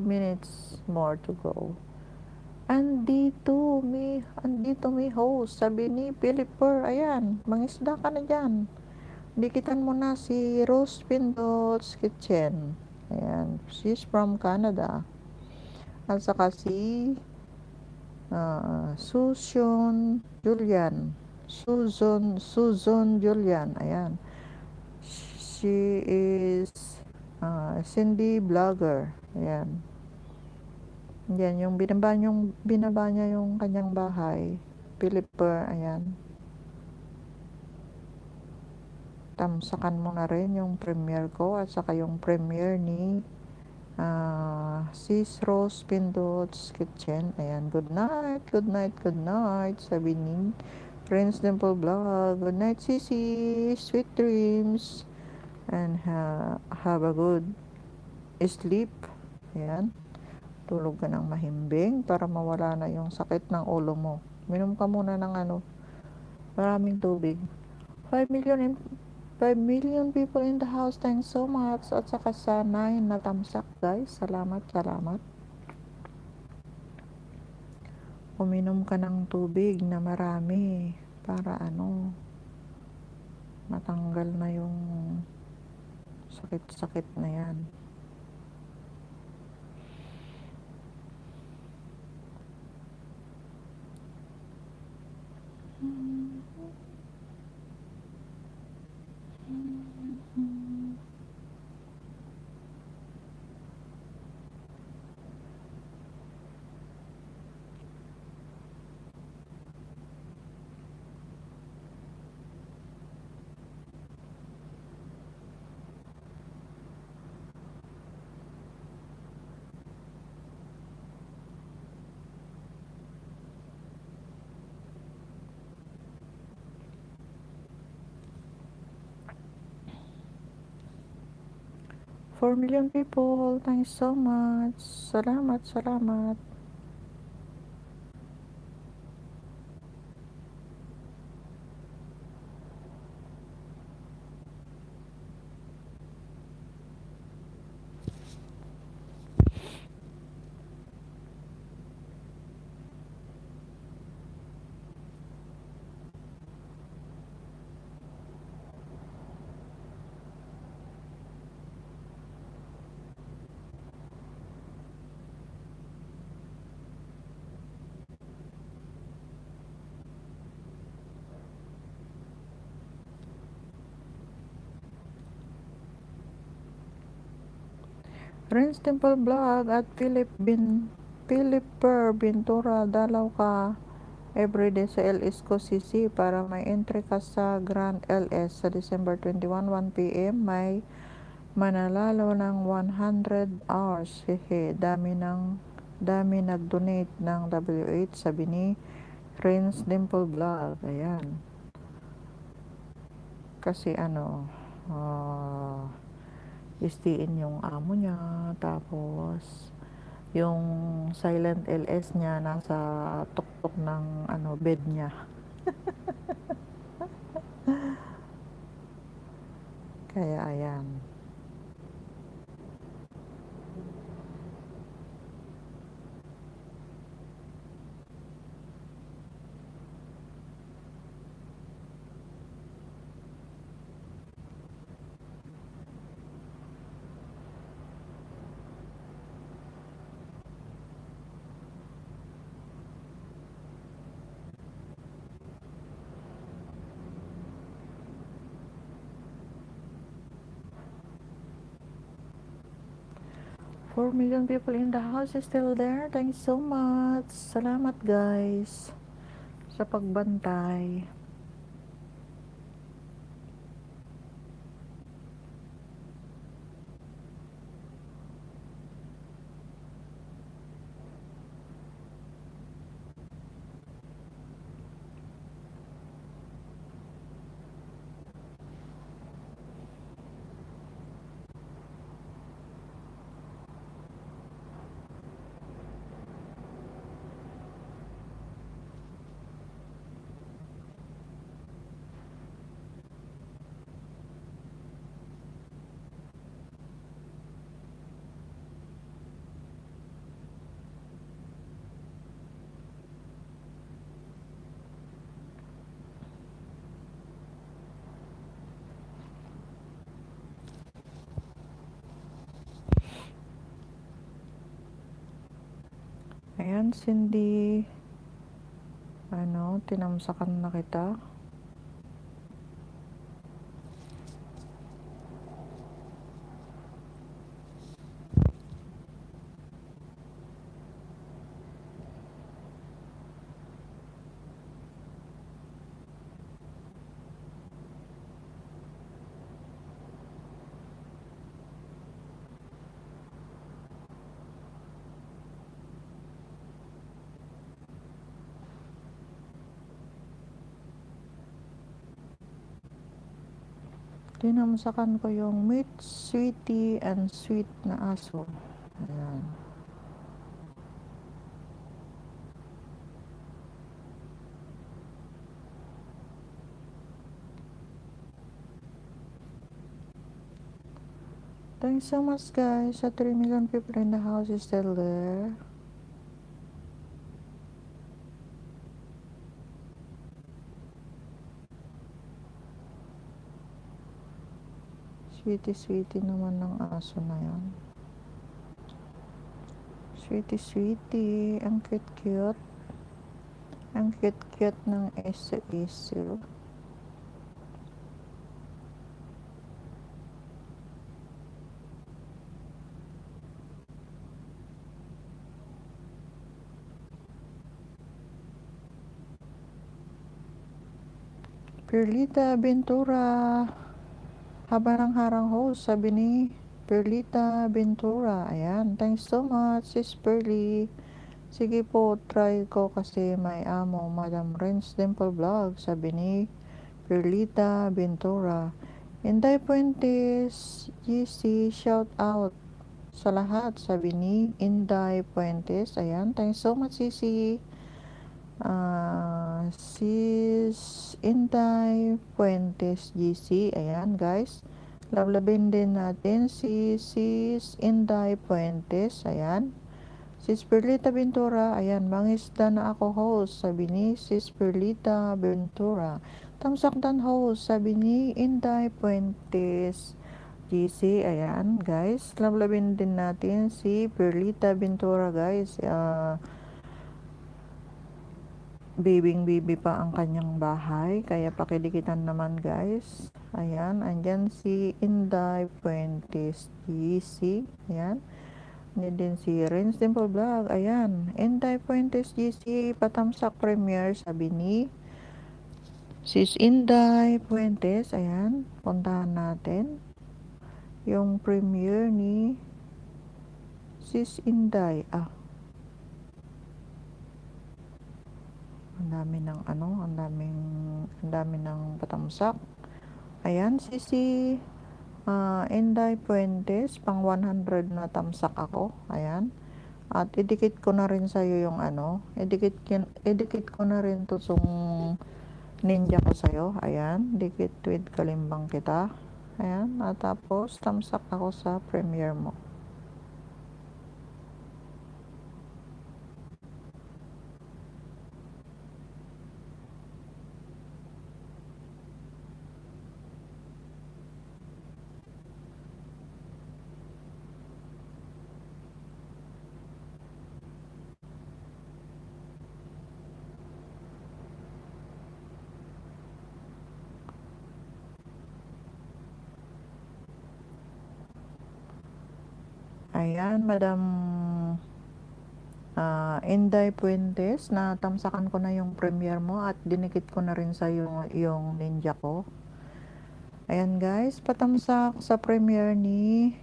minutes more to go. Andito may host, sabi ni Philip Per, ayan, mangisda ka na dyan. Dikitan mo na si Rose Pindot's Kitchen. Ayan, she's from Canada. At saka si Susan Julian, ayan. She is Cindy Blogger, ayan. Yan, yung binaba niya yung kanyang bahay. Philipper, ayan. Tamsakan mo na rin yung premiere ko at saka yung premiere ni Sis Rose Pindot's Kitchen. Ayan, good night, good night, good night. Sabi ni Prince Dimple Vlog. Good night, Sisi. Sweet dreams. And have a good sleep. Ayan. Tulog ka ng mahimbing para mawala na yung sakit ng ulo mo. Minom ka muna ng maraming tubig. 5 million in 5 million people in the house. Thanks so much. At saka sa 9 na tamsak, guys. Salamat, salamat. Uminom ka ng tubig na marami para matanggal na yung sakit-sakit na yan. Four million people, thanks so much. Salamat, salamat. Prince Temple Vlog at Philip Per Ventura, dalaw ka everyday sa LS ko CC para may entry ka sa Grand LS sa December 21, 1 p.m. May manalalo ng 100 hours. Hehe, dami nag-donate ng W8, sabi ni Prince Dimple Vlog. Ayan. Kasi istiin yung amo niya, tapos yung silent LS niya nasa tuktok ng bed niya. Kaya ayan. Four million people in the house is still there. Thanks so much. Salamat guys sa pagbantay. Cindy. Tinamsakan na kita. Tinamsakan ko yung meet, sweetie, and sweet na aso. Ayan. Thanks so much, guys. Sa 3 million people in the house is still there. Sweetie naman ng aso na yan. Sweetie. Ang cute. Ang cute ng iso. Perlita Ventura. Haba ng harang host, sabi ni Perlita Ventura. Ayan, thanks so much, sis Perly. Sige po, try ko kasi may amo, Madam Renz Dimple Vlog, sabi ni Perlita Ventura. Inday Puentes, GC, shout out sa lahat, sabi ni Inday Puentes. Ayan, thanks so much, Sisi. Sis Inday Puentes GC. Ayan, guys. Lablabin din natin si Sis Inday Puentes. Ayan. Sis Perlita Ventura. Ayan, mangisda na ako host, sabi ni Sis Perlita Ventura. Tamsakdan host, sabi ni Inday Puentes GC. Ayan, guys. Lablabin din natin si Perlita Ventura, guys. Baby pa ang kanyang bahay, kaya pakidikitan naman, guys. Ayan, andyan si Inday Puentes GC. Ayan, andyan din si Renz Dimple Vlog. Ayan, Inday Puentes GC, patamsak premiere, sabi ni Sis Inday Puentes. Ayan, puntahan natin yung premiere ni Sis Inday. Ang dami ng patamsak. Ayan, si Inday Puentes, pang 100 na tamsak ako. Ayan. At idikit ko na rin sa'yo yung idikit ko na rin to yung ninja ko sa'yo. Ayan, dikit with kalimbang kita. Ayan, at tapos tamsak ako sa premiere mo. Ayan, Madam Inday Puentes, natamsakan ko na yung premiere mo at dinikit ko na rin sa yung ninja ko. Ayan, guys, patamsak sa premiere ni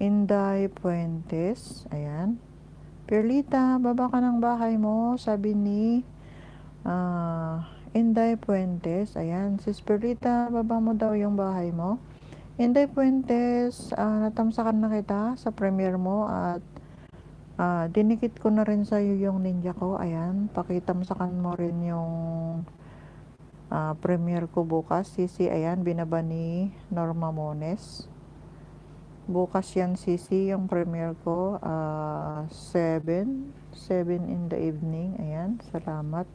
Inday Puentes. Ayan. Perlita, baba ka ng bahay mo, sabi ni Inday Puentes. Ayan, sis Perlita, baba mo daw yung bahay mo. Inday Puentes, natamsakan na kita sa premiere mo at dinikit ko na rin sa'yo yung ninja ko. Ayan, pakitamsakan mo rin yung premiere ko bukas. Sisi, ayan, binaba ni Norma Mones. Bukas yan, Sisi, yung premiere ko. 7 in the evening. Ayan, salamat.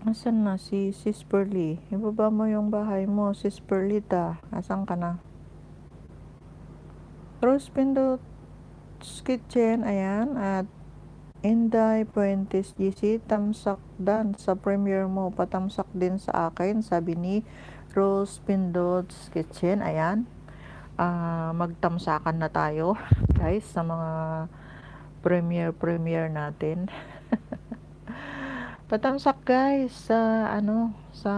Asan na si Sis Perly? Ibaba mo yung bahay mo, Sis Perlita. Asan ka na? Rose Pindot's Kitchen, ayan, at Inday Puentes GC, tamsak dan sa premiere mo, patamsak din sa akin, sabi ni Rose Pindot's Kitchen, ayan. Magtamsakan na tayo, guys, sa mga premiere natin. Patamsak, guys, sa sa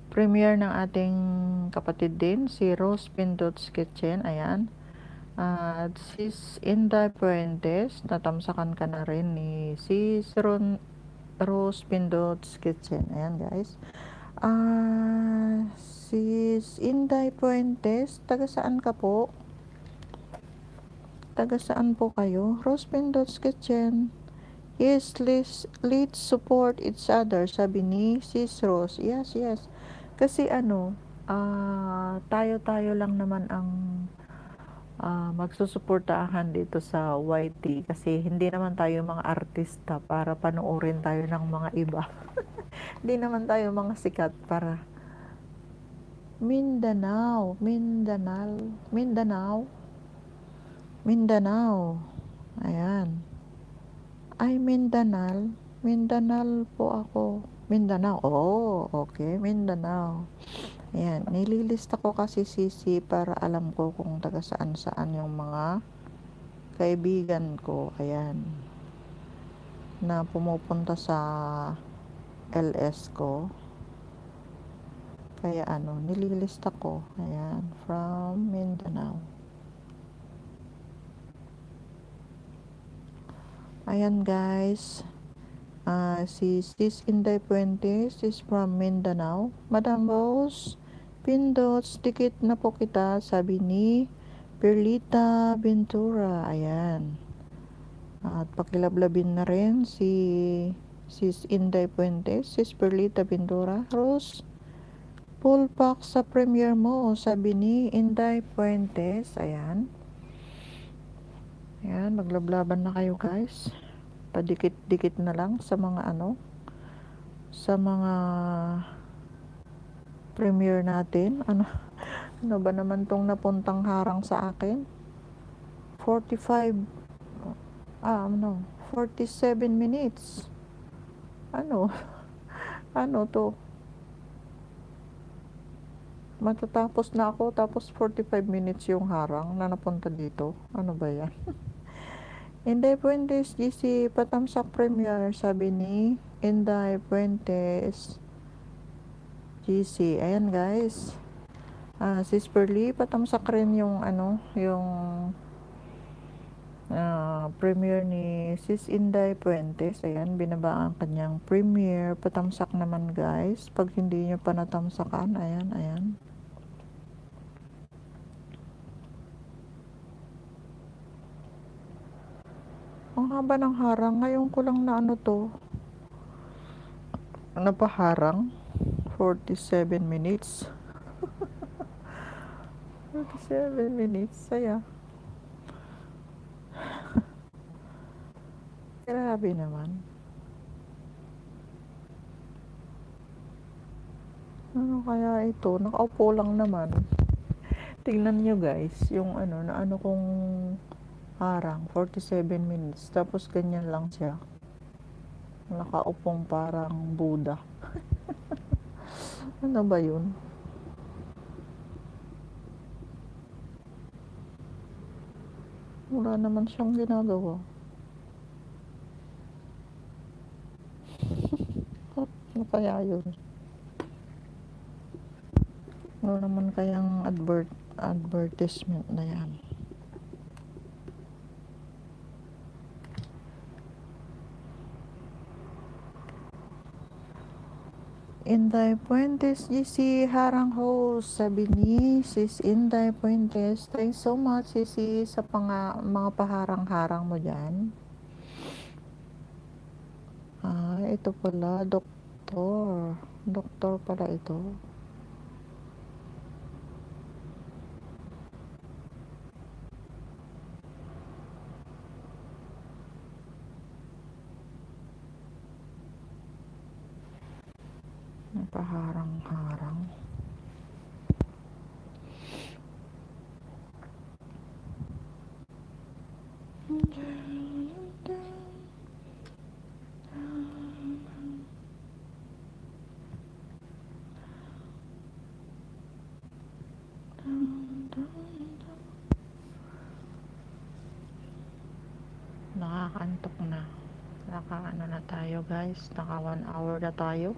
premiere ng ating kapatid din, si Rose Pindot's Kitchen, ayan. At sis Inday Puentes, natamsakan ka na rin ni sis Rose Pindot's Kitchen. Ayan, guys. Sis Inday Puentes, taga saan ka po? Taga saan po kayo? Rose Pindot's Kitchen. Yes, let's support each other, sabi ni sis Rose. Yes, yes. Kasi tayo-tayo lang naman ang magsusuportahan dito sa YT, kasi hindi naman tayo mga artista para panoorin tayo ng mga iba. Hindi naman tayo mga sikat para Mindanao, Mindanao. Ayan. Ay, Mindanao po ako. Mindanao. Oh, okay, Mindanao. Ayan, nililista ko kasi sisi para alam ko kung taga saan yung mga kaibigan ko. Ayan. Na pumupunta sa LS ko. Kaya nililista ko. Ayan, from Mindanao. Ayan, guys. Si Sis Inday Puentes is from Mindanao. Madam Rose Pindots, dikit na po kita, sabi ni Perlita Ventura. Ayan. At pakilablabin na rin si Sis Inday Puentes, Sis Perlita Ventura. Rose, full pack sa premiere mo, sabi ni Inday Puentes. Ayan. Ayan, maglablaban na kayo, guys. Padikit-dikit na lang sa mga sa mga premiere natin. Ano ba naman tong napuntang harang sa akin? 47 minutes. Ano to? Matatapos na ako, tapos 45 minutes yung harang na napunta dito. Ano ba yan? Inday Puentes GC, patamsak premiere, sabi ni Inday Puentes GC. Ayan, guys. Sis Perly, patamsak rin yung yung premiere ni Sis Inday Puentes. Ayan, binaba ang kanyang premiere. Patamsak naman, guys. Pag hindi nyo pa natamsakan, ayan. Ang haba ng harang. Ngayon ko lang na napaharang. 47 minutes. 47 minutes. Saya. Grabe naman. Ano kaya ito? Nakaupo lang naman. Tingnan nyo, guys. Yung kong harang. 47 minutes. Tapos ganyan lang siya. Nakaupong parang Buddha. Ano ba yun? Wala naman siyang ginagawa. Ano kaya yun? Ano naman kayang advertisement na yan? Inday Puentes GC, harang host, sabi ni Sis Inday Puentes. Thanks so much, Sisi, sa mga paharang-harang mo dyan. Ito pala, doktor pala ito. Paharang-harang. Ano na tayo guys, naka 1 hour na tayo.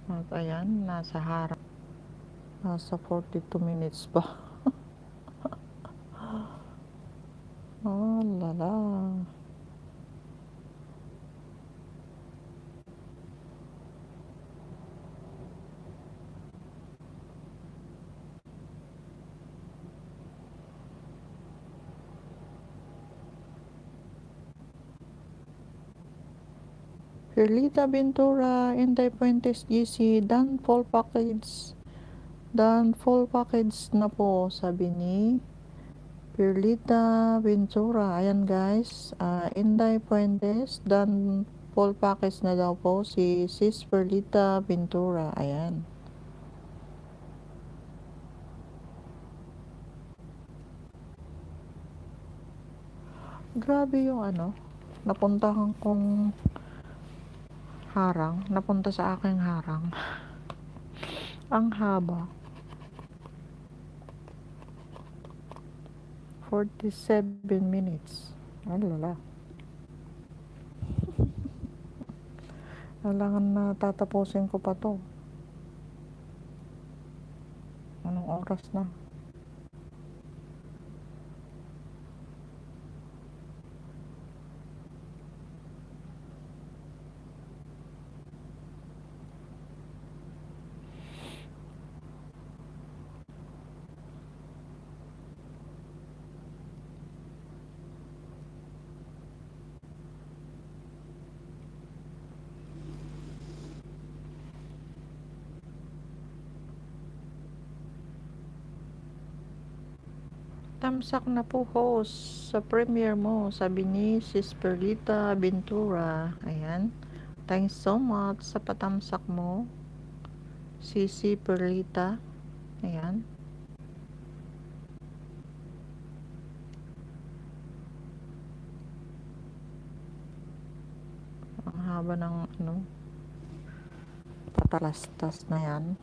At ayan, nasa harap. Nasa 42 minutes pa. Oh, lala. Perlita Ventura, Inday Puentes GC, done full package. Done full package na po, sabi ni Perlita Ventura. Ayan guys, Inday Puentes, done full package na daw po si Sis Perlita Ventura. Ayan. Grabe yung napuntahan kong harang, napunta sa aking harang. Ang haba. 47 minutes. Alala. Kailangan na tatapusin ko pa to. Anong oras na? Tamsak na po host sa premiere mo, sabi ni Sis Perlita Ventura. Ayan. Thanks so much sa patamsak mo, Sisi Perlita. Ayan. Ang haba ng patalastas na yan.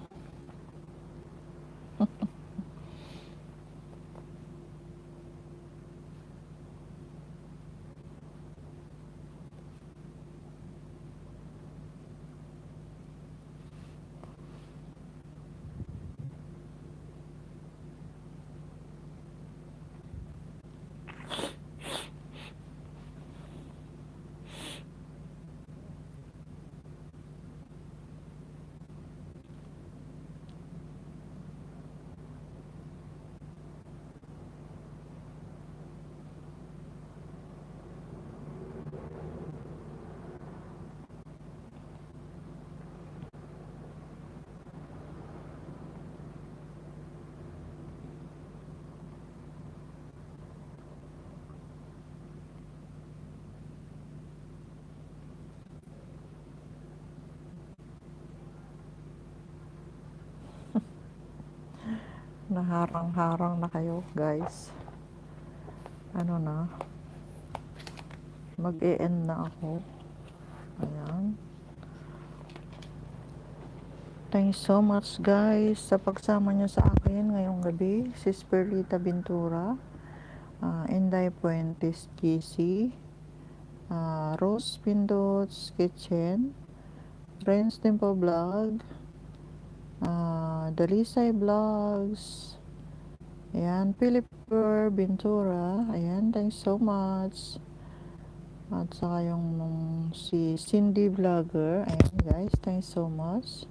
Naharang-harang na kayo guys. Ano na, mag-e-end na ako. Ayan. Thanks so much guys sa pagsama nyo sa akin ngayong gabi. Sis Perlita Ventura, Inday Puentes GC, Rose Pindots Kitchen, Friends Tempo Vlog, Dalisay Vlogs, ayan, Philipper Ventura, ayan, thanks so much. At saka yung si Cindy Vlogger, ayan guys, thanks so much.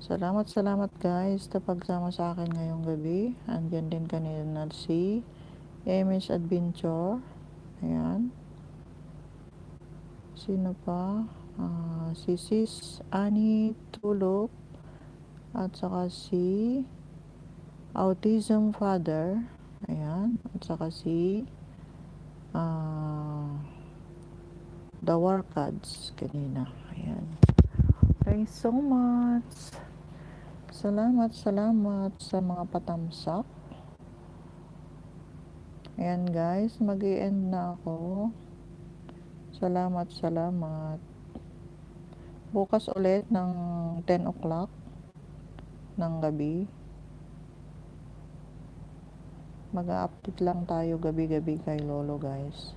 Salamat guys sa pagsama sa akin ngayong gabi. Andyan din kanina si MS Adventure, ayan. Sino pa? Si Sis Annie Tulop, at saka si Autism Father, ayan, at saka si The Warcads kanina, ayan. Thanks so much. Salamat sa mga patamsak. Ayan guys, mag-i-end na ako. Salamat. Bukas ulit ng 10 o'clock ng gabi. Mag-update lang tayo gabi-gabi kay Lolo guys.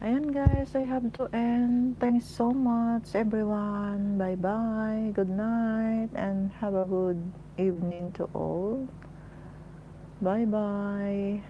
Ayan guys, I have to end. Thanks so much everyone. Bye bye, good night, and have a good evening to all. Bye bye.